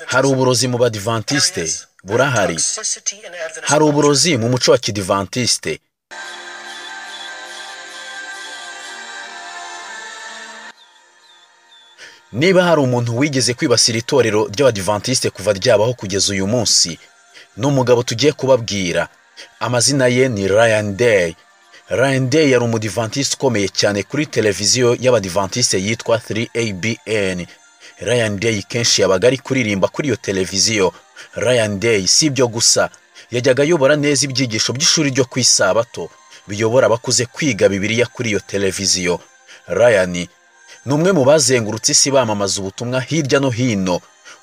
hari uburozi mu badivantiste burahari, hari uburozi mu muco wa kidivantiste. Niba hari umuntu wigeze kwibasira itorero ry'abadivantiste kuva ryabaho kugeza uyu munsi, n'umugabo tugiye kubabwira. Amazina ye ni Ryan Day. Ryan Day yari umudivantiste ukomeye cyane kuri televiziyo y'abadivantiste yitwa 3ABN. Ryan Day kenshi yabaga ari kuririmba kuri iyo televiziyo. Ryan Day si ibyo gusa, yajyaga ayobora neza ibyigisho by'ishuri ryo ku isabato biyobora abakuze kwiga Bibiliya kuri iyo televiziyo. Ryan ni umwe mu bazengurutse isi bamamaza ubutumwa hirya no hino,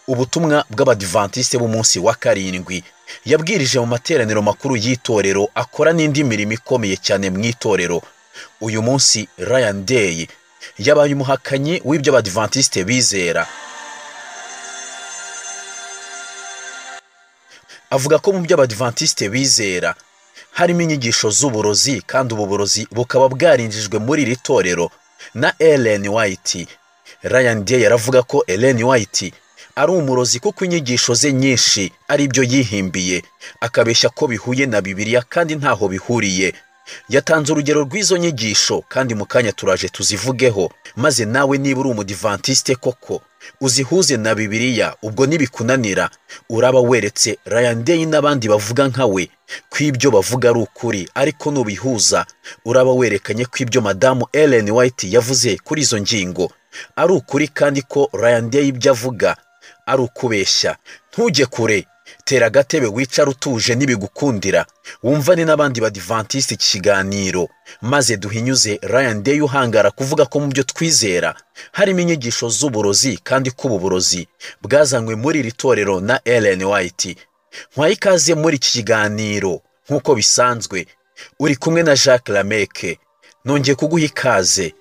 ubutumwa bw'abadivantiste b'umunsi wa karindwi. Yabwirije mu materaniro makuru y'itorero, akora n'indi mirimo ikomeye cyane mu itorero. Uyu munsi Ryan Day yabaye umuhakanyi w'ibyo abadivantiste bizera. Avuga ko mu byo abadivantiste bizera harimo inyigisho z'uburozi, kandi ubu burozi bukaba bwarinjijwe muri iri torero na Ellen White. Ryan Day yaravuga ko Ellen White ari umurozi kuko inyigisho ze nyinshi ari byo yihimbiye, akabeshya ko bihuye na Bibiliya kandi ntaho bihuriye. Yatanze urugero rw'izo nyigisho, kandi mu kanya turaje tuzivugeho, maze nawe niba uri umudivantiste koko uzihuze na Bibiliya, ubwo nibikunanira uraba weretse Ryan Day n'abandi bavuga nkawe ko ibyo bavuga ari ukuri, ariko nubihuza uraba werekanye ko ibyo madamu Ellen White yavuze kuri izo ngingo ari ukuri, kandi ko Ryan Day ibyo avuga ari ukubeshya. Ntujye kure, tera agatebe wicara utuje nibigukundira, wumvane n'abandi badivantiste iki kiganiro, maze duhinyuze Ryan Day uhangara kuvuga ko mu byo twizera harimo inyigisho z'uburozi, kandi ko ubu burozi bwazanywe muri iri torero na Ellen White. Nkwaye ikaze muri iki kiganiro. Nk'uko bisanzwe uri kumwe na Jacques Lameke, nongeye kuguha ikaze.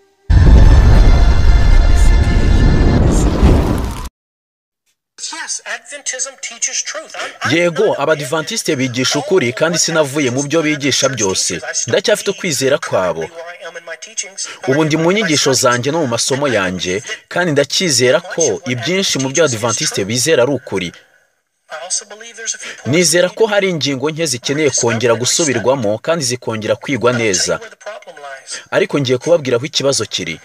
Yego, abadivantiste bigisha ukuri, kandi sinavuye mu byo bigisha byose. Ndacyafite ukwizera kwabo. Ubu ndi mu nyigisho zanjye no mu masomo yanjye, kandi ndacyizera ko ibyinshi mu byo abadivantiste bizera ari ukuri. Nizera ko hari ingingo nke zikeneye kongera gusubirwamo kandi zikongera kwigwa neza, ariko ngiye kubabwira aho ikibazo kiri.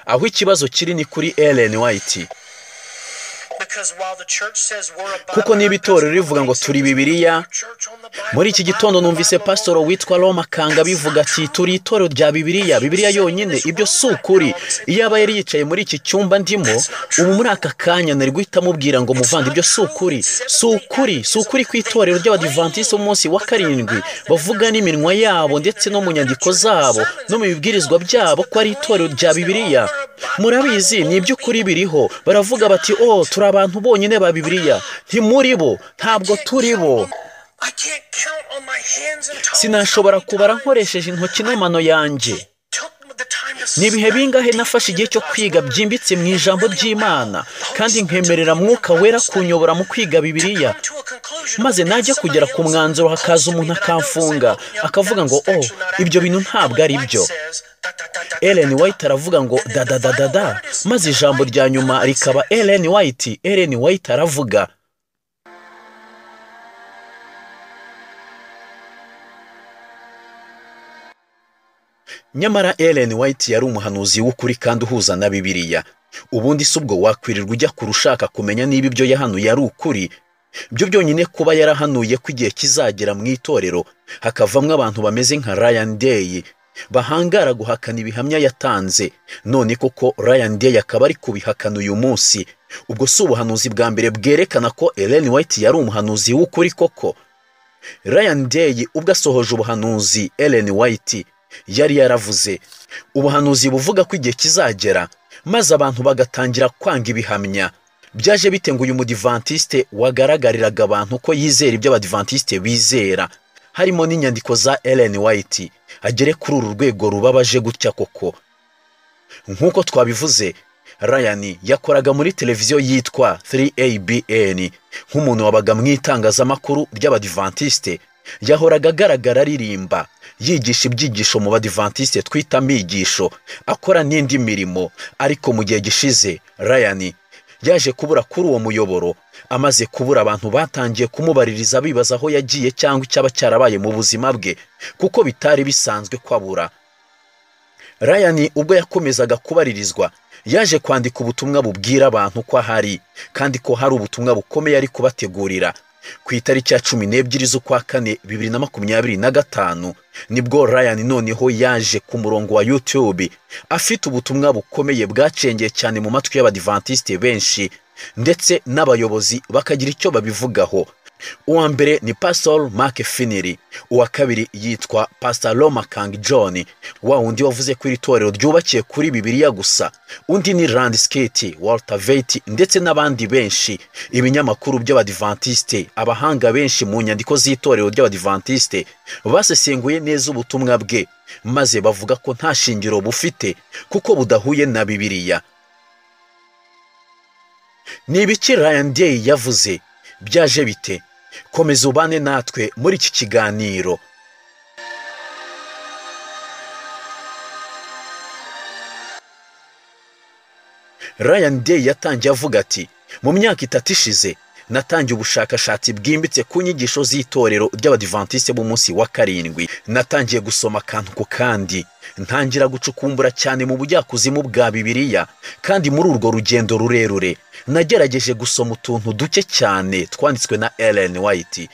Aho ikibazo kiri ni kuri Ellen White. Kuko niba itorero rivuga ngo turi Bibiliya, muri iki gitondo numvise pasitoro witwa Roma Kanga bivuga ati turi itorero rya Bibiliya, Bibiliya yonyine. Ibyo si ukuri. Iyo aba yari yicaye muri iki cyumba ndimo ubu muri aka kanya nari guhita mubwira ngo muvande, ibyo si ukuri. Si ukuri ku itorero ry'abadivantiste umunsi wa karindwi bavuga n'iminwa yabo ndetse no mu nyandiko zabo no mu bibwirizwa byabo ko ari itorero rya Bibiliya. Murabizi ni iby'ukuri biriho. Baravuga bati oh turi abantu bonyine ba Bibiliya. Ntimuri bo, ntabwo turi bo. Sinashobora kubara nkoresheje intoki n'amano yanjye. Ni ibihe bingahe nafashe igihe cyo kwiga byimbitse mu ijambo ry'Imana, kandi nkemerera Mwuka Wera kunyobora mu kwiga Bibiliya, maze najya kugera ku mwanzuro hakaza umuntu akamfunga akavuga ngo oh ibyo bintu ntabwo ari byo. Ellen White aravuga ngo da, maze ijambo rya nyuma rikaba Ellen White. Ellen White aravuga. Nyamara Ellen White yari umuhanuzi w'ukuri kandi uhuza na Bibiliya. Ubundi si ubwo wakwirirwa ujya kurushaka kumenya niba ibyo yahanuye ari ukuri. Byo byonyine kuba yarahanuye ko igihe kizagera mu itorero hakavamwe abantu bameze nka Ryan Day bahangara guhakana ibihamya yatanze, none koko Ryan Day akaba ari kubihakana uyu munsi. Ubwo si ubuhanuzi bwa mbere bwerekana ko Ellen White yari umuhanuzi w'ukuri koko. Ryan Day ubwo asohoje ubuhanuzi, Ellen White yari yaravuze ubuhanuzi buvuga ko igihe kizagera maze abantu bagatangira kwanga ibihamya. Byaje bite ngo uyu mudivantiste wagaragariraga abantu ko yizera ibyo abadivantiste bizera, harimo n'inyandiko za Ellen White, agere kuri uru rwego rubabaje gutya koko? Nk'uko twabivuze, Ryan yakoraga muri televiziyo yitwa 3ABN nk'umuntu wabaga mu itangazamakuru ry'abadivantiste, yahoraga agaragara aririmba, yigisha ibyigisho mu badivantiste twita amigisho, akora n'indi mirimo, ariko mu gihe gishize Ryan yaje kubura kuri uwo muyoboro. Amaze kubura, abantu batangiye kumubaririza bibaza aho yagiye cyangwa icyaba cyarabaye mu buzima bwe, kuko bitari bisanzwe kwabura. Ryan ubwo yakomezaga kubaririzwa, yaje kwandika ubutumwa bubwira abantu ko ahari kandi ko hari ubutumwa bukomeye ari kubategurira. Ku itariki ya 12 z'ukwa kane 2025 nibwo Ryan noneho yaje ku murongo wa YouTube afite ubutumwa bukomeye bwacengeye cyane mu matwi y'abadivantiste benshi, ndetse n'abayobozi bakagira icyo babivugaho. Uwa mbere ni Pastor Mark Finley, uwa kabiri yitwa Pastor Roma Kang John, wa undi wavuze ko iri torero ryubakiye kuri Bibiliya gusa. Undi ni Rand Skate, Walter Veit, ndetse n'abandi benshi. Ibinyamakuru by'abadivantiste, abahanga benshi mu nyandiko z'itorero ry'abadivantiste basesenguye neza ubutumwa bwe, maze bavuga ko nta shingiro bufite kuko budahuye na Bibiliya. Ni ibiki Ryan Day yavuze? Byaje bite? Komeza ubane natwe muri iki kiganiro. Ryan Day yatangiye avuga ati, mu myaka 3 ishize natangiye ubushakashatsi bwimbitse ku nyigisho z'itorero ry'abadivantiste b'umunsi wa karindwi. Natangiye gusoma akantu ku kandi, ntangira gucukumbura cyane mu bujyakuzimu bwa Bibiliya, kandi muri urwo rugendo rurerure nagerageje gusoma utuntu duke cyane twanditswe na Ellen White.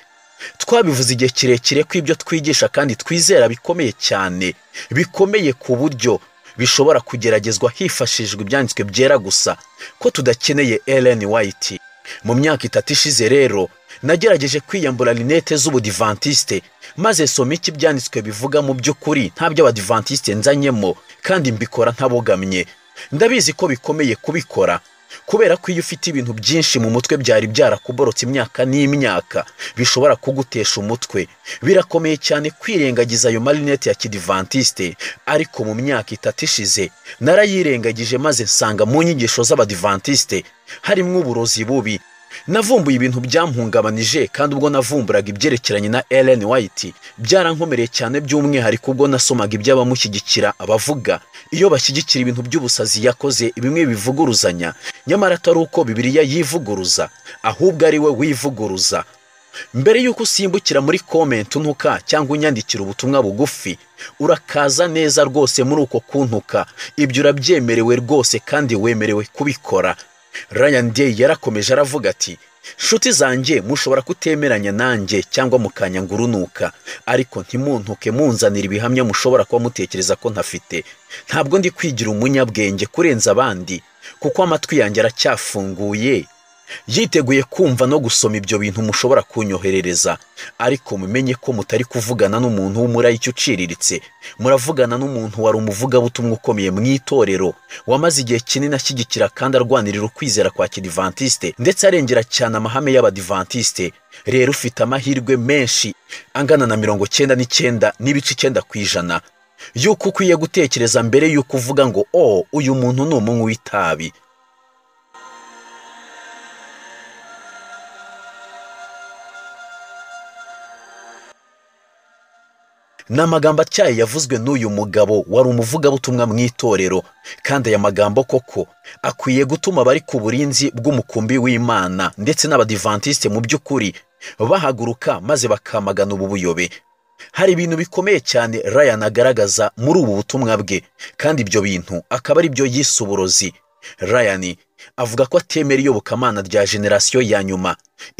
Twabivuze igihe kirekire ko ibyo twigisha kandi twizera bikomeye cyane, bikomeye ku buryo bishobora kugeragezwa hifashishijwe ibyanditswe byera gusa, ko tudakeneye Ellen White. Mu myaka 3 ishize rero nagerageje kwiyambura linete z'ubudivantiste, maze soma iki byanditswe bivuga mu by'ukuri nta by'abadivantiste nzanyemo, kandi mbikora ntabogamye. Ndabizi ko bikomeye kubikora, kubera ko iyo ufite ibintu byinshi mu mutwe byari byarakuborotse imyaka n'imyaka, bishobora kugutesha umutwe. Birakomeye cyane kwirengagiza ayo marinete ya kidivantiste, ariko mu myaka 3 ishize narayirengagije, maze nsanga mu nyigisho z'abadivantiste harimo uburozi bubi. Navumbuye ibintu byampungabanije, kandi ubwo navumburaga ibyerekeranye na Ellen White byarankomereye cyane, by'umwihariko ubwo nasomaga iby'abamushyigikira abavuga iyo bashyigikira ibintu by'ubusazi yakoze bimwe bivuguruzanya, nyamara atari uko Bibiliya yivuguruza, ahubwo ari we wivuguruza. Mbere yuko usimbukira muri comment untuka cyangwa unyandikira ubutumwa bugufi, urakaza neza rwose muri uko kuntuka. Ibyo urabyemerewe rwose kandi wemerewe kubikora. Ryan Day yarakomeje aravuga ati, nshuti zanjye, mushobora kutemeranya nanjye cyangwa mukanyangurunuka, ariko ntimuntuke munzanira ibihamya mushobora kuba mutekereza ko ntafite. Ntabwo ndi kwigira umunyabwenge kurenza abandi, kuko amatwi yanjye aracyafunguye, yiteguye kumva no gusoma ibyo bintu mushobora kunyoherereza. Ariko mumenye ko mutari kuvugana n'umuntu w'umurayiki uciriritse, muravugana n'umuntu wari umuvugabutumwa ukomeye mu itorero, wamaze igihe kinini ashyigikira kandi arwanirira ukwizera kwa kidivantiste, ndetse arengera cyane amahame y'abadivantiste. Rero ufite amahirwe menshi angana na 99.9% yuko ukwiye gutekereza mbere yuko uvuga ngo uyu muntu ni umunywi w'itabi. N'amagambo atyaye yavuzwe n'uyu mugabo wari umuvugabutumwa mu itorero, kandi aya magambo koko akwiye gutuma bari ku burinzi bw'umukumbi w'Imana ndetse n'abadivantiste mu by'ukuri bahaguruka maze bakamagana ubu buyobe. Hari ibintu bikomeye cyane Ryan agaragaza muri ubu butumwa bwe, kandi ibyo bintu akaba ari byo yise uburozi. Ryan avuga ko atemera iyobokamana rya generasiyo ya nyuma,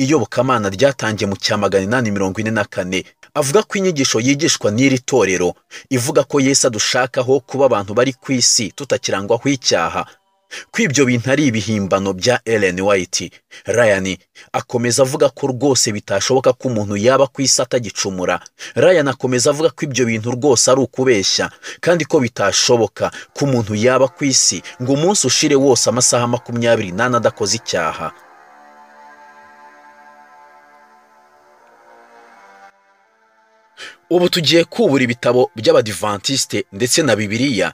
iyobokamana ryatangiye mu 1844. Avuga ko inyigisho yigishwa n'iri torero ivuga ko Yesu adushakaho kuba abantu bari ku isi tutakirangwaho icyaha, ko ibyo bintu ari ibihimbano bya Ellen White. Ryan akomeza avuga ko rwose bitashoboka ko umuntu yaba ku isi atagicumura. Ryan akomeza avuga ko ibyo bintu rwose ari ukubeshya, kandi ko bitashoboka ko umuntu yaba ku isi ngo umunsi ushire wose amasaha 28 adakoze icyaha. Ubu tugiye kubura ibitabo by'abadivantiste ndetse na Bibiliya.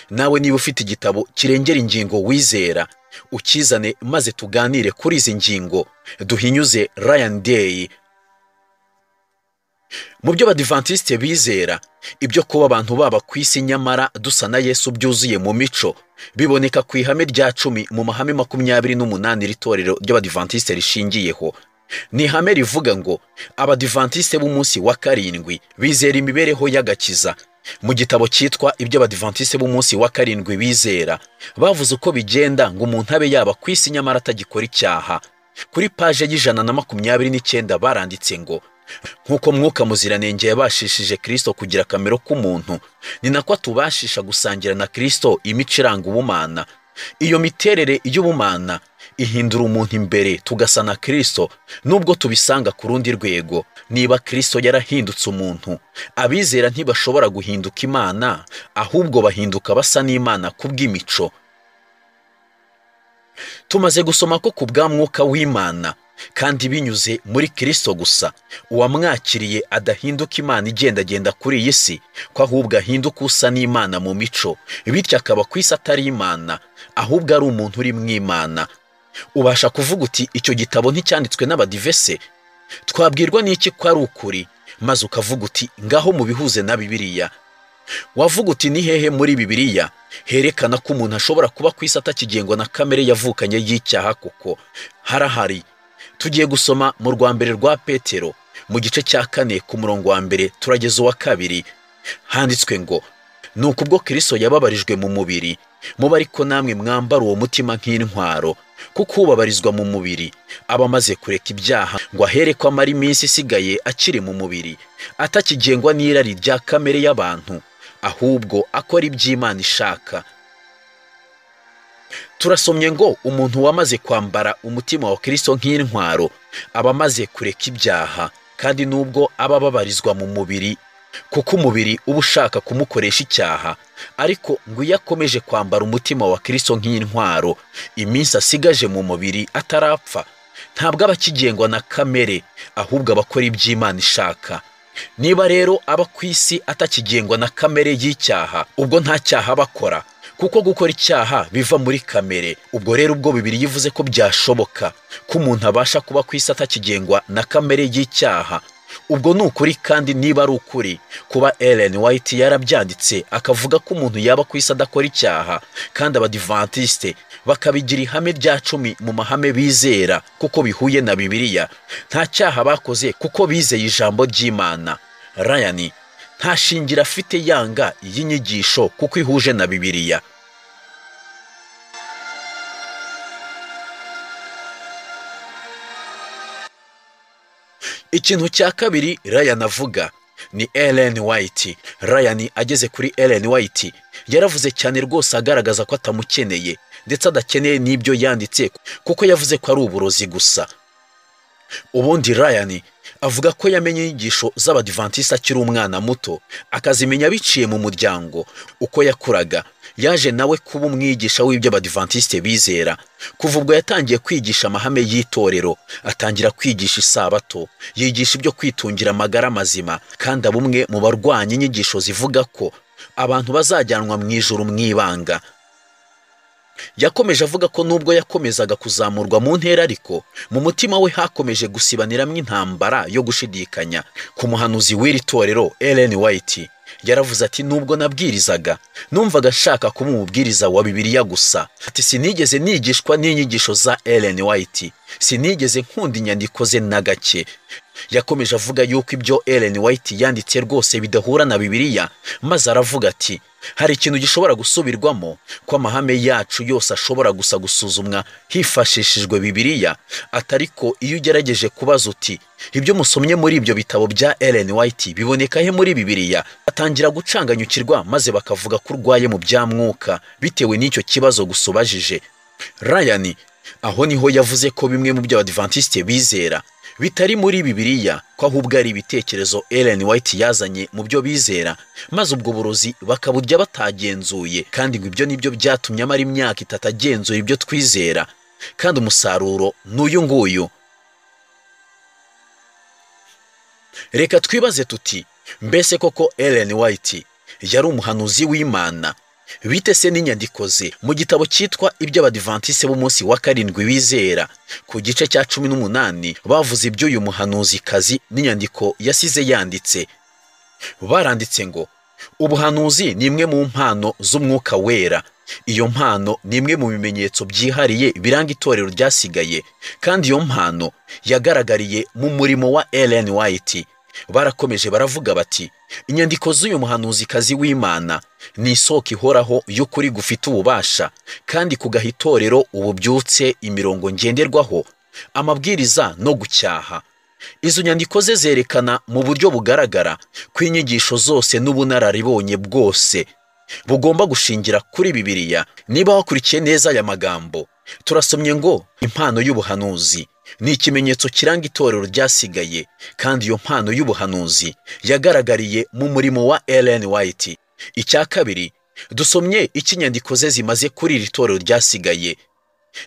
Nawe niba ufite igitabo kirengera ingingo wizera, ukizane maze tuganire kuri izi ngingo, duhinyuze Ryan Day. mu byo abadivantisite bizera, ibyo kuba abantu baba ku isi nyamara dusa na Yesu byuzuye mu mico biboneka ku ihame rya 10 mu mahame 28 iritorero ry'abadivantisite rishingiyeho. Ni ihame rivuga ngo abadivantisite b'umunsi wa karindwi bizera imibereho y'agakiza. Mu gitabo cyitwa ibyo abadivantisite b'umunsi wa karindwi bizera, bavuze uko bigenda ngo umuntu abe yaba ku isi nyamara atagikora icyaha. Kuri paje y'129 baranditse ngo nk'uko Mwuka Muziranenge yabashishije Kristo kugira akamero k'umuntu, ni nako tubashisha gusangira na Kristo imico iranga ubumana. Iyo miterere y'ubumana ihindura umuntu imbere tugasa na Kristo, nubwo tubisanga ku rundi rwego. Niba Kristo yarahindutse umuntu, abizera ntibashobora guhinduka Imana, ahubwo bahinduka basa n'Imana kubw'imico. Tumaze gusoma ko ku bwa Mwuka w'Imana kandi binyuze muri Kristo gusa, uwamwakiriye adahinduka Imana igendagenda kuri iyi si, ko ahubwo ahinduka usa n'Imana mu mico, bityo akaba ku isi atari Imana, ahubwo ari umuntu uri mu Imana. Ubasha kuvuga uti icyo gitabo nticyanditswe n'abadivese? Twabwirwa n'iki ko ari ukuri, maze ukavuga uti ngaho mubihuze na Bibiliya? Wavuga uti ni hehe muri Bibiliya herekana ko umuntu ashobora kuba ku isi atakigengwa na kamere yavukanye y'icyaha? Kuko harahari. Tugiye gusoma mu rwambere rwa Petero mu gice cya 4 ku murongo wa 1 turageza wa 2. Handitswe ngo nuko ubwo Kristo yababarijwe mu mubiri, muba ariko namwe mwambara uwo mutima nk'intwaro, kuko ubabarizwa mu mubiri aba amaze kureka ibyaha, ngo ahere ko amara iminsi isigaye akiri mu mubiri, atakigengwa n'irari rya kamere y'abantu, ahubwo akora iby'Imana ishaka. Turasomye ngo umuntu wamaze kwambara umutima wa Kristo nk'intwaro aba amaze kureka ibyaha, kandi nubwo aba ababarizwa mu mubiri, kuko umubiri uba ushaka kumukoresha icyaha, ariko ngo iyo akomeje kwambara umutima wa Kristo nk'intwaro, iminsi asigaje mu mubiri atarapfa, ntabwo aba akigengwa na kamere, ahubwo abakora iby'Imana ishaka. Niba rero aba ku isi atakigengwa na kamere y'icyaha, ubwo nta cyaha bakora, kuko gukora icyaha biva muri kamere. Ubwo rero ubwo Bibiliya ivuze ko byashoboka ko umuntu abasha kuba ku isi atakigengwa na kamere y'icyaha, ubwo ni ukuri. Kandi niba ari ukuri, kuba Ellen White yarabyanditse akavuga ko umuntu yaba ku isi adakora icyaha, kandi abadivantisite bakabigira ihame rya 10 mu mahame bizera kuko bihuye na Bibiliya, nta cyaha bakoze kuko bizeye ijambo ry'Imana. Ryan nta shingira afite yanga iyi nyigisho kuko ihuje na Bibiliya. Ikintu cya kabiri Ryan avuga ni Ellen White. Ryan ageze kuri Ellen White yaravuze cyane rwose agaragaza ko atamukeneye, ndetse adakeneye n'ibyo yanditse, kuko yavuze ko ari uburozi gusa. Ubundi Ryan avuga ko yamenye inyigisho z'abadivantisite akiri umwana muto, akazimenya biciye mu muryango. Uko yakuraga yaje nawe kuba umwigisha w'ibyo abadivantisite bizera. Kuva ubwo yatangiye kwigisha amahame y'itorero, atangira kwigisha isabato, yigisha ibyo kwitungira amagara mazima, kandi abumwe mu barwanya inyigisho zivuga ko abantu bazajyanwa mu ijuru mu ibanga. Yakomeje avuga ko nubwo yakomezaga kuzamurwa mu ntera, ariko mu mutima we hakomeje gusibaniramo intambara yo gushidikanya. Ku muhanuzi w'iri torero Ellen White yaravuze ati nubwo nabwirizaga, numvaga nshaka kuba umubwiriza wa Bibiliya gusa. Ati sinigeze nigishwa n'inyigisho za Ellen White, sinigeze nkunda inyandiko ze na gake. Yakomeje avuga yuko ibyo Ellen White yanditse rwose bidahura na Bibiliya, maze aravuga ati hari ikintu gishobora gusubirwamo, ko amahame yacu yose ashobora gusa gusuzumwa hifashishijwe Bibiliya. Atariko iyo ugerageje kubaza uti ibyo musomye muri ibyo bitabo bya Ellen White biboneka he muri Bibiliya, atangira gucanganyukirwa, maze bakavuga ko urwaye mu bya mwuka bitewe n'icyo kibazo gusubajije. Ryan aho niho yavuze ko bimwe mu by'abadivantisite bizera bitari muri Bibiliya, ko ahubwo ari ibitekerezo Ellen White yazanye mu byo bizera, maze ubwo burozi bakaburya batagenzuye. Kandi ngo ibyo nibyo byatumye amara imyaka 3 agenzura ibyo twizera, kandi umusaruro n'uyu nguyu. Reka twibaze tuti mbese koko Ellen White yari umuhanuzi w'Imana? bite se n'inyandiko ze mu gitabo cyitwa iby'abadivantiste b'umunsi wa karindwi bizera ku gice cya 18 bavuze iby'uyu muhanuzikazi n'inyandiko yasize yanditse. Baranditse ngo ubuhanuzi ni imwe mu mpano z'umwuka wera. Iyo mpano ni imwe mu bimenyetso byihariye biranga itorero ryasigaye, kandi iyo mpano yagaragariye mu murimo wa Ellen White. Barakomeje baravuga bati inyandiko z'uyu muhanuzikazi w'Imana ni isoko ihoraho y'ukuri gufite ububasha kandi kugaha itorero ububyutse, imirongo ngenderwaho, amabwiriza no gucyaha. Izo nyandiko ze zerekana mu buryo bugaragara ko inyigisho zose n'ubunararibonye bwose bugomba gushingira kuri Bibiliya. Niba wakurikiye neza aya magambo, turasomye ngo impano y'ubuhanuzi ni ikimenyetso kiranga itorero ryasigaye, kandi iyo mpano y'ubuhanuzi yagaragariye mu murimo wa Ellen White. Icya kabiri, dusomye ikinyandiko ze zimaze kuri iri torero ryasigaye.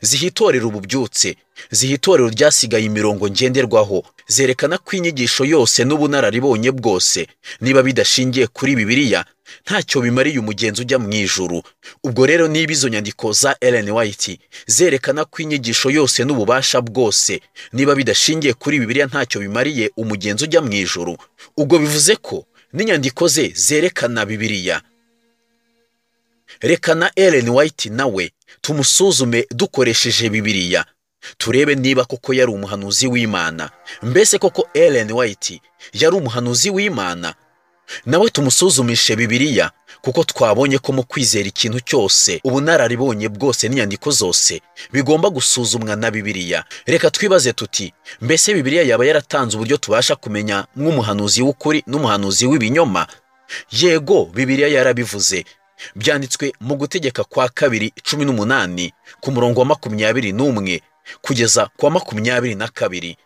Zihitorera ububyutse, zihitorero ryasigaye imirongo ngenderwaho, zerekana ko inyigisho yose n'ubunararibonye bwose niba bidashingiye kuri Bibiliya ntacyo bimariye umugenzi ujya mu ijuru. Ubwo rero niba izo nyandiko za Ellen White zerekana ko inyigisho yose n'ububasha bwose niba bidashingiye kuri Bibiliya ntacyo bimariye umugenzi ujya mu ijuru, ubwo bivuze ko n'inyandiko ze zerekana Bibiliya. Reka na Ellen White nawe tumusuzume dukoresheje Bibiliya, turebe niba koko yari umuhanuzi w'Imana. Mbese koko Ellen White yari umuhanuzi w'Imana? Nawe tumusuzumishe Bibiliya, kuko twabonye ko mu kwizera ikintu cyose, ubunararibonye bwose n'inyandiko zose bigomba gusuzumwa na Bibiliya. Reka twibaze tuti, mbese Bibiliya yaba yaratanze uburyo tubasha kumenya nk'umuhanuzi w'ukuri n'umuhanuzi w'ibinyoma? Yego, Bibiliya yarabivuze. Byanditswe mu Gutegeka kwa 2:18 ku murongo wa 21 kugeza kwa 22.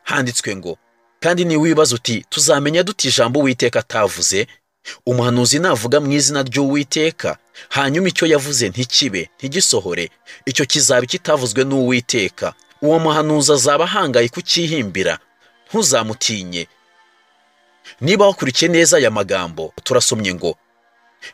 Handitswe ngo, kandi ni wibaza uti tuzamenya duti ijambo Uwiteka atavuze? Umuhanuzi navuga mu izina ry'Uwiteka, hanyuma icyo yavuze ntikibe, ntigisohore, icyo kizaba kitavuzwe n'Uwiteka, uwo muhanuzi azaba ahangaye kukihimbira. Ntuzamutinye. Niba wakurikiye neza aya magambo, turasomye ngo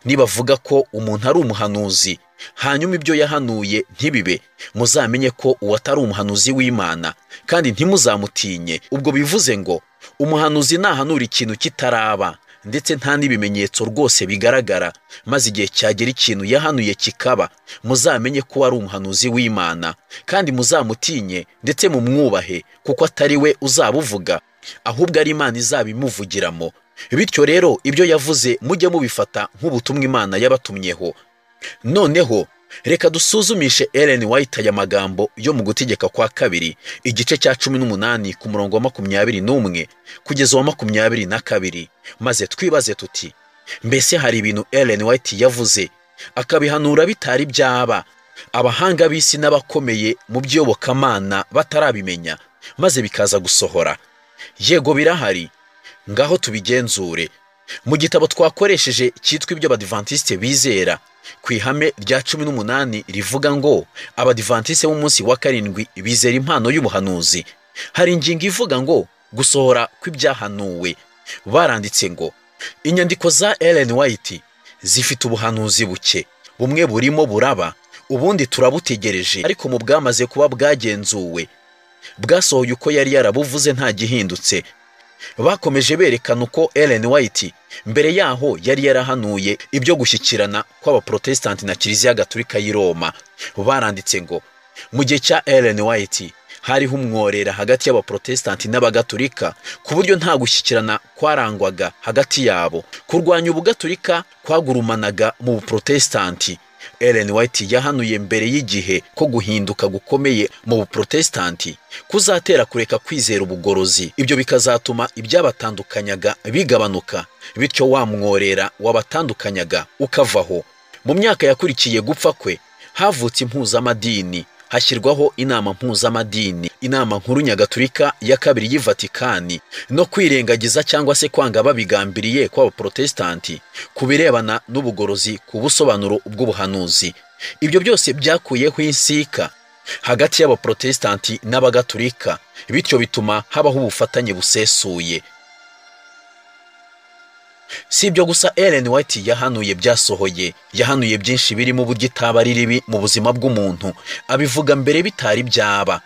nibavuga ko umuntu ari umuhanuzi hanyuma ibyo yahanuye ntibibe, muzamenye ko uwo atari umuhanuzi w'Imana, kandi ntimuzamutinye. Ubwo bivuze ngo umuhanuzi nahanura ikintu kitaraba ndetse nta n'ibimenyetso rwose bigaragara, maze igihe cyagera ikintu yahanuye kikaba, muzamenye ko ari umuhanuzi w'Imana, kandi muzamutinye ndetse mumwubahe, kuko atari we uzabuvuga, ahubwo ari Imana izabimuvugiramo. Bityo rero ibyo yavuze mujye mubifata nk'ubutumwa Imana yabatumyeho. Noneho reka dusuzumishe Ellen White aya magambo yo mu Gutegeka kwa 2 igice cya 18 ku murongo wa 21 kugeza wa 22, maze twibaze tuti, mbese hari ibintu Ellen White yavuze akabihanura bitari byaba abahanga b'isi n'abakomeye mu by'iyobokamana batarabimenya, maze bikaza gusohora? Yego, birahari. Ngaho tubigenzure. Mu gitabo twakoresheje cyitwa iby'abadivantiste bizera ku ihame rya 18 rivuga ngo abadivantiste b'umunsi wa karindwi bizera impano y'ubuhanuzi, hari ingingo ivuga ngo gusohora kw'ibyahanuwe. Baranditse ngo inyandiko za Ellen White zifite ubuhanuzi buke, bumwe burimo buraba, ubundi turabutegereje, ariko mu bwamaze kuba bwagenzuwe bwasohoye uko yari yarabuvuze nta gihindutse. Bakomeje berekana uko Ellen White mbere yaho yari yarahanuye ibyo gushyikirana kw'abaprotestanti na Kiliziya Gatolika y'i Roma. Baranditse ngo mu gihe cya Ellen White hariho umworera hagati y'abaprotestanti n'abagatolika, ku buryo nta gushyikirana kwarangwaga hagati yabo. Kurwanya ubugatolika kwagurumanaga mu buprotestanti. Ellen White yahanuye mbere y'igihe ko guhinduka gukomeye mu buprotestanti kuzatera kureka kwizera ubugorozi. Ibyo bikazatuma ibyabatandukanyaga bigabanuka, bityo wa mworera wabatandukanyaga ukavaho. Mu myaka yakurikiye gupfa kwe havutse impuzamadini, hashyirwaho inama mpuzamadini, inama nkuru nyagatolika ya 2 y'i Vatikani, no kwirengagiza cyangwa se kwanga babigambiriye kw'abaprotestanti ku birebana n'ubugorozi ku busobanuro bw'ubuhanuzi. Ibyo byose byakuyeho insika hagati y'abaprotestanti n'abagatolika, bityo bituma habaho ubufatanye busesuye. Si ibyo gusa, Ellen White yahanuye byasohoye, yahanuye byinshi birimo uburyo itaba ari ribi mu buzima bw'umuntu, abivuga mbere bitari byaba.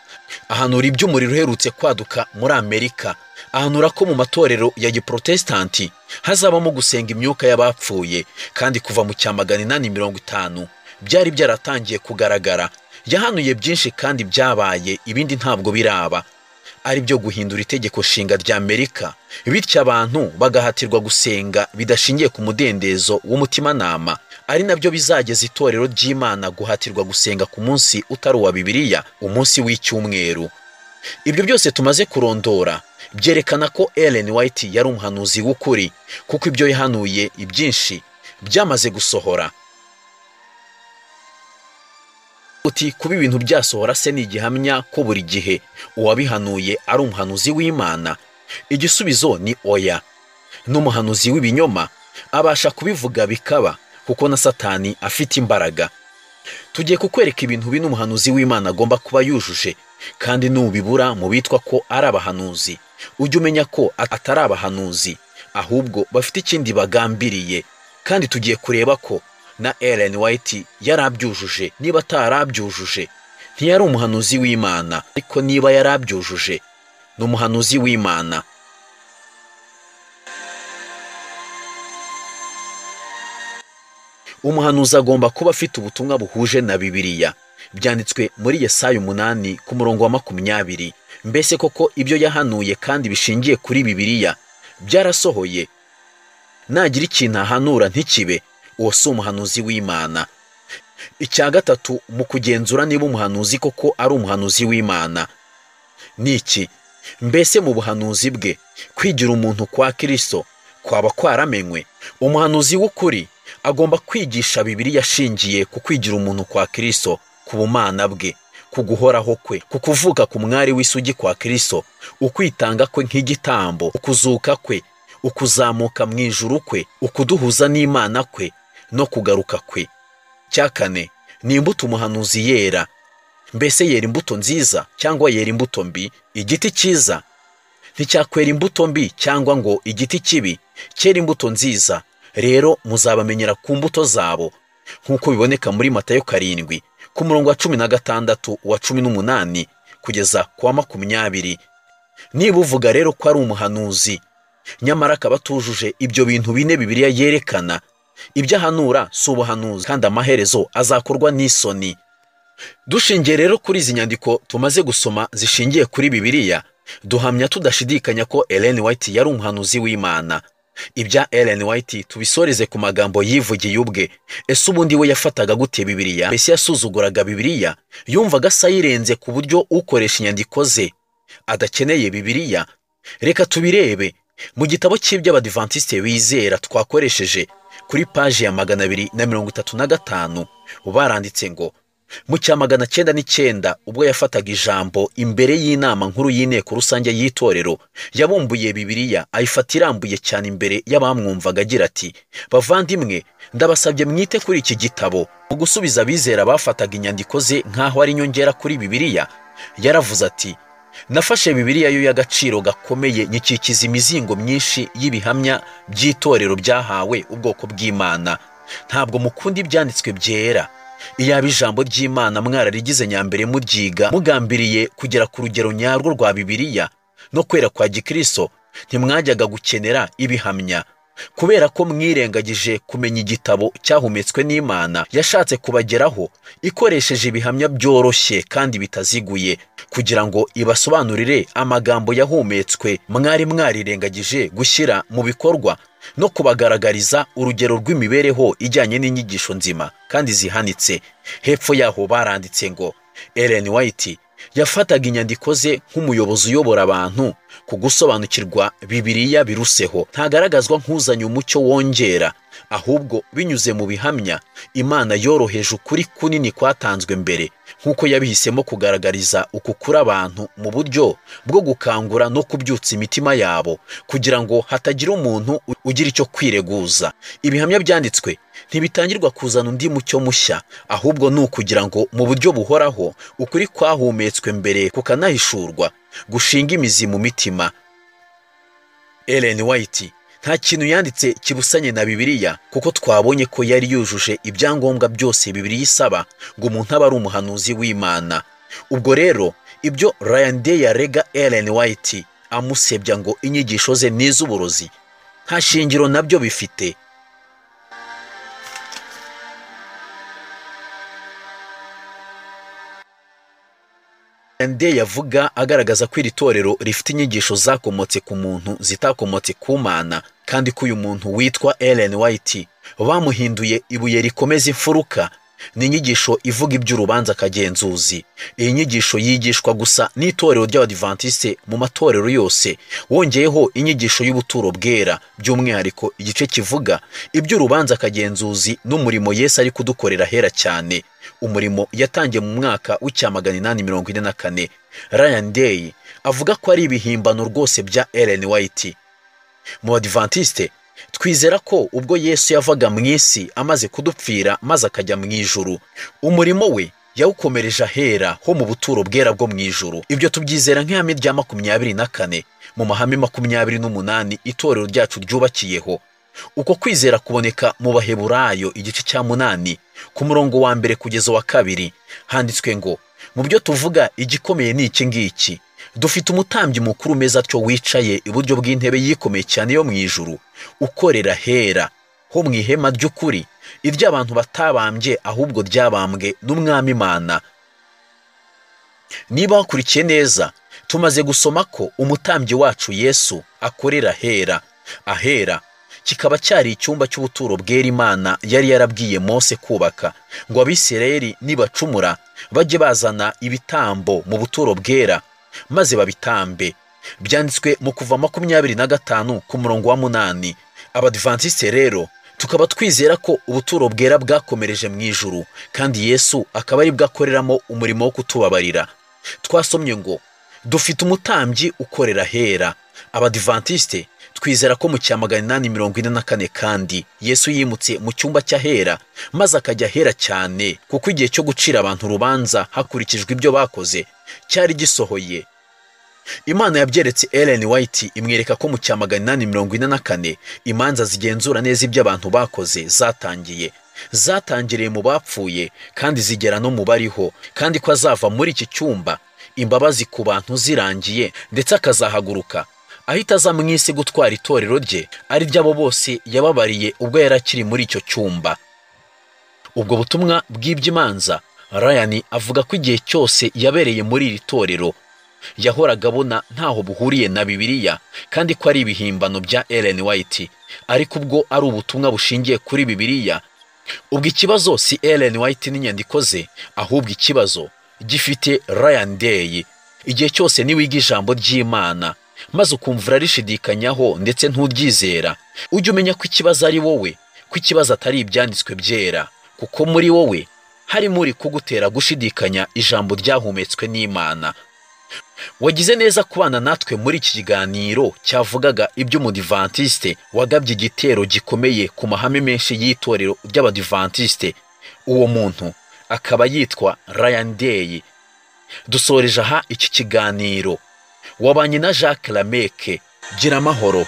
Ahanura iby'umuriro uherutse kwaduka muri Amerika, ahanura ko mu matorero ya giprotestanti hazabamo gusenga imyuka y'abapfuye, kandi kuva mu cya 850 byari byaratangiye kugaragara. Yahanuye byinshi kandi byabaye, ibindi ntabwo biraba, ari byo guhindura itegeko nshinga rya Amerika, bityo abantu bagahatirwa gusenga bidashingiye ku mudendezo w'umutimanama, ari nabyo bizageza itorero ry'Imana guhatirwa gusenga ku munsi utari uwa Bibiliya, umunsi w'icyumweru. Ibyo byose tumaze kurondora byerekana ko Ellen White yari umuhanuzi w'ukuri, kuko ibyo yahanuye ibyinshi byamaze gusohora. Uti kuba ibintu byasohora se ni igihamya ko buri gihe uwabihanuye ari umuhanuzi w'Imana? Igisubizo ni oya. N'umuhanuzi w'ibinyoma abasha kubivuga bikaba, kuko na Satani afite imbaraga. Tugiye kukwereka ibintu bino umuhanuzi w'Imana agomba kuba yujuje, kandi nubibura mu bitwa ko ari abahanuzi, ujye umenya ko atari abahanuzi, ahubwo bafite ikindi bagambiriye. Kandi tugiye kureba ko na Ellen White yarabyujuje. Niba atarabyujuje ntiyari umuhanuzi w'Imana, ariko niba yarabyujuje ni umuhanuzi w'Imana. Umuhanuzi agomba kuba afite ubutumwa buhuje na Bibiliya. Byanditswe muri Yesaya 8 ku murongo wa 20. Mbese koko ibyo yahanuye kandi bishingiye kuri Bibiliya byarasohoye? Nagira ikintu ahanura ntikibe, uwo si umuhanuzi w'Imana. Icya gatatu mu kugenzura niba umuhanuzi koko ari umuhanuzi w'Imana niki? Mbese mu buhanuzi bwe kwigira umuntu kwa Kristo kwaba kwaramenywe? Umuhanuzi w'ukuri agomba kwigisha Bibiliya ashingiye ku kwigira umuntu kwa Kristo, ku bumana bwe, ku guhoraho kwe, ku kuvuka ku mwari w'isugi kwa Kristo, ukwitanga kwe nk'igitambo, ukuzuka kwe, ukuzamuka mu ijuru kwe, ukuduhuza n'Imana kwe, no kugaruka kwe. Cya kane ni imbuto umuhanuzi yera. Mbese yera imbuto nziza cyangwa yera imbuto mbi? Igiti cyiza nticyakwera imbuto mbi, cyangwa ngo igiti kibi cyera imbuto nziza. Rero muzabamenyera ku mbuto zabo, nk'uko biboneka muri Matayo 7 ku murongo wa 16 wa 18 kugeza ku wa 20. Niba uvuga rero ko ari umuhanuzi, nyamara akaba atujuje ibyo bintu bine Bibiliya yerekana, ibyo ahanura si ubuhanuzi, kandi amaherezo azakorwa n'isoni. Dushingiye rero kuri izi nyandiko tumaze gusoma zishingiye kuri Bibiliya, duhamya tudashidikanya ko Ellen White yari umuhanuzi w'Imana. Ibya Ellen White tubisoreze ku magambo yivugiye ubwe. Ese ubundi we yafataga gute Bibiliya? Mbese yasuzuguraga Bibiliya? Yumvaga sayirenze ku buryo ukoresha inyandiko ze adakeneye Bibiliya? Reka tubirebe mu gitabo cy'iby'Abadiventiste bizera twakoresheje kuri paji ya 235. Baranditse ngo mu cya 909 ubwo yafataga ijambo imbere y'inama nkuru y'inteko rusange y'itorero, yabumbuye Bibiliya ayifata irambuye cyane imbere y'abamwumvaga agira ati, bavandimwe, ndabasabye mwite kuri iki gitabo. Mu gusubiza abizera bafataga inyandiko ze nk'aho ari inyongera kuri Bibiliya, yaravuze ati, nafashe Bibiliya yo y'agaciro gakomeye nyikikiza imizingo myinshi y'ibihamya by'itorero byahawe ubwoko bw'Imana. Ntabwo mukunda ibyanditswe byera. Iyaba ijambo ry'Imana mwararigize nyambere muryiga mugambiriye kugera ku rugero nyarwo rwa Bibiliya no kwera kwa Gikristo, ntimwajyaga gukenera ibihamya. Kubera ko mwirengagije kumenya igitabo cyahumetswe n'Imana, yashatse kubageraho ikoresheje ibihamya byoroshye kandi bitaziguye, kugira ngo ibasobanurire amagambo yahumetswe. Mwari mwarirengagije gushyira mu bikorwa no kubagaragariza urugero rw'imibereho ijyanye n'inyigisho nzima kandi zihanitse. Hepfo yaho baranditse ngo Ellen White yafataga inyandiko ze nk'umuyobozi uyobora abantu ku gusobanukirwa Bibiliya biruseho. Ntagaragazwa nk'uzanye umucyo wongera, ahubwo binyuze mu bihamya Imana yoroheje ukuri kunini kwatanzwe mbere, nk'uko yabihisemo kugaragariza uku kuri abantu mu buryo bwo gukangura no kubyutsa imitima yabo, kugira ngo hatagira umuntu ugira icyo kwireguza. Ibihamya byanditswe ntibitangirwa kuzana undi mucyo mushya, ahubwo ni ukugira ngo mu buryo buhoraho ukuri kwahumetswe mbere kukanahishurwa gushinga imizi mu mitima. Ellen White nta kintu yanditse kibusanye na Bibiliya, kuko twabonye ko yari yujuje ibyangombwa byose Bibiliya isaba ngo umuntu abe ari umuhanuzi w'Imana. Ubwo rero ibyo Ryan Day yarega Ellen White amusebya ngo inyigisho ze n'iz'uburozi nta shingiro nabyo bifite. Ryan Day yavuga agaragaza ko iri torero rifite inyigisho zakomotse ku muntu zitakomotse ku Mana, kandi ko uyu muntu witwa Ellen White bamuhinduye ibuye rikomeza imfuruka. Ni inyigisho ivuga iby'urubanza kagenzuzi. Iyi nyigisho yigishwa gusa n'itorero ry'Abadiventiste mu matorero yose, wongeyeho inyigisho y'ubuturo bwera, by'umwihariko igice kivuga iby'urubanza kagenzuzi n'umurimo Yesu ari kudukorera hera cyane, umurimo yatangiye mu mwaka w'844. Ryan Day avuga ko ari ibihimbano rwose bya Ellen White. Mu Badiventiste twizera ko ubwo Yesu yavaga mu isi amaze kudupfira maze akajya mu ijuru, umurimo we yawukomereje ahera ho mu buturo bwera bwo mu ijuru. Ibyo tubyizera nk'ihame rya 24 mu mahame 28 itorero ryacu ryubakiyeho. Uko kwizera kuboneka mu Baheburayo igice cya 8 ku murongo wa 1 kugeza wa 2, handitswe ngo mu byo tuvuga igikomeye ni iki ngiki: dufite umutambyi mukuru meza atyo wicaye iburyo bw'intebe yikomeye cyane yo mu ijuru, ukorera hera ho mu ihema ry'ukuri, iry'abantu batabambye ahubwo ryabambwe n'Umwami Imana. Niba wakurikiye neza, tumaze gusoma ko umutambyi wacu Yesu akorera hera. Ahera kikaba cyari icyumba cy'ubuturo bwera Imana yari yarabwiye Mose kubaka ngo Abisirayeli nibacumura bajye bazana ibitambo mu buturo bwera maze babitambe. Byanditswe mu Kuva 25 ku murongo wa 8. Abadiventiste rero tukaba twizera ko ubuturo bwera bwakomereje mu ijuru, kandi Yesu akaba ari bwakoreramo umurimo wo kutubabarira. Twasomye ngo dufite umutambyi ukorera hera. Abadiventiste twizera ko mu cya 844 kandi Yesu yimutse mu cyumba cy'ahera maze akajya hera cyane, kuko igihe cyo gucira abantu urubanza hakurikijwe ibyo bakoze cyari gisohoye. Imana yabyeretse Ellen White imwereka ko mu cya 844 imanza zigenzura neza ibyo abantu bakoze zatangiriye mu bapfuye kandi zigera no mu bariho, kandi ko azava muri iki cyumba imbabazi ku bantu zirangiye, ndetse akazahaguruka ahita aza mu isi gutwara itorero rye ari ry'abo bose yababariye ubwo yarakiri muri icyo cyumba. Ubwo butumwa bw'iby'imanza Ryan avuga ko igihe cyose yabereye muri iri torero yahoraga abona ntaho buhuriye na Bibiliya, kandi ko ari ibihimbano bya Ellen White, ariko ubwo ari ubutumwa bushingiye kuri Bibiliya. Ubwo ikibazo si Ellen White n'inyandiko ze, ahubwo ikibazo gifite Ryan Day. Igihe cyose niwiga ijambo ry'Imana maze ukumva urishidikanyaho ndetse nturyizera, ujye umenya ko ikibazo ari wowe, ko ikibazo atari ibyanditswe byera, kuko muri wowe harimo uri kugutera gushidikanya ijambo ryahumetswe n'Imana. Wagize neza kubana natwe muri iki kiganiro cyavugaga iby'umudiventiste wagabye igitero gikomeye ku mahame menshi y'itorero ry'Abadiventiste. Uwo muntu akaba yitwa Ryan Day. Dusoreje aha iki kiganiro. Wabanye na Jacques Lameke. Gira amahoro.